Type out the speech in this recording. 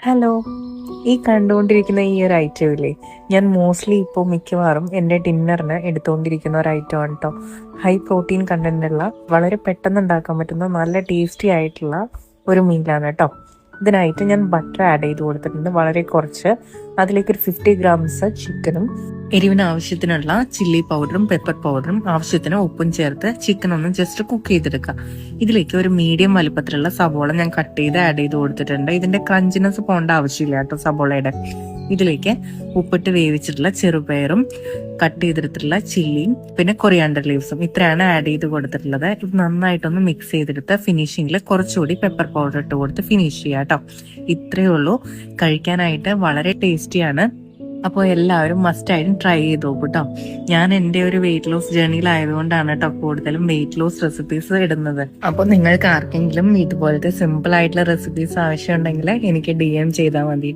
Hello, ഈ കണ്ടുകൊണ്ടിരിക്കുന്ന ഈ ഒരു ഐറ്റം ഇല്ലേ, ഞാൻ മോസ്റ്റ്ലി ഇപ്പോൾ മിക്കവാറും എൻ്റെ ഡിന്നറിന് എടുത്തുകൊണ്ടിരിക്കുന്ന ഒരു ഐറ്റം ആണ് കേട്ടോ. ഹൈ പ്രോട്ടീൻ കണ്ടന്റുള്ള വളരെ പെട്ടെന്ന് ഉണ്ടാക്കാൻ പറ്റുന്ന നല്ല ടേസ്റ്റി ആയിട്ടുള്ള ഒരു മീലാണ് കേട്ടോ. ഇതിനായിട്ട് ഞാൻ ബട്ടർ ആഡ് ചെയ്ത് കൊടുത്തിട്ടുണ്ട്, വളരെ കുറച്ച്. അതിലേക്ക് ഒരു 50 ഗ്രാംസ് ചിക്കനും എരിവിന് ആവശ്യത്തിനുള്ള ചില്ലി പൗഡറും പെപ്പർ പൗഡറും ആവശ്യത്തിന് ഉപ്പും ചേർത്ത് ചിക്കൻ ഒന്ന് ജസ്റ്റ് കുക്ക് ചെയ്തെടുക്കുക. ഇതിലേക്ക് ഒരു മീഡിയം വലുപ്പത്തിലുള്ള സബോള ഞാൻ കട്ട് ചെയ്ത് ആഡ് ചെയ്ത് കൊടുത്തിട്ടുണ്ട്. ഇതിന്റെ ക്രഞ്ചിനെസ് പോകേണ്ട ആവശ്യമില്ല കേട്ടോ സബോളയുടെ. ഇതിലേക്ക് ഉപ്പിട്ട് വേവിച്ചിട്ടുള്ള ചെറുപയറും കട്ട് ചെയ്തെടുത്തിട്ടുള്ള ചില്ലിയും പിന്നെ കൊറിയാണ്ടർ ലീവ്സും ഇത്രയാണ് ആഡ് ചെയ്ത് കൊടുത്തിട്ടുള്ളത്. ഇത് നന്നായിട്ടൊന്ന് മിക്സ് ചെയ്തെടുത്ത് ഫിനിഷിങ്ങിൽ കുറച്ചുകൂടി പെപ്പർ പൗഡർ ഇട്ട് കൊടുത്ത് ഫിനിഷ് ചെയ്യാം കേട്ടോ. ഇത്രയേ ഉള്ളൂ. കഴിക്കാനായിട്ട് വളരെ ടേസ്റ്റിയാണ്. അപ്പോൾ എല്ലാവരും മസ്റ്റായിട്ടും ട്രൈ ചെയ്ത് നോക്കും കേട്ടോ. ഞാൻ എൻ്റെ ഒരു വെയിറ്റ് ലോസ് ജേർണിയിലായതുകൊണ്ടാണ് കേട്ടോ കൂടുതലും വെയിറ്റ് ലോസ് റെസിപ്പീസ് ഇടുന്നത്. അപ്പോൾ നിങ്ങൾക്ക് ആർക്കെങ്കിലും ഇതുപോലത്തെ സിമ്പിൾ ആയിട്ടുള്ള റെസിപ്പീസ് ആവശ്യമുണ്ടെങ്കിൽ എനിക്ക് DM ചെയ്താൽ മതി.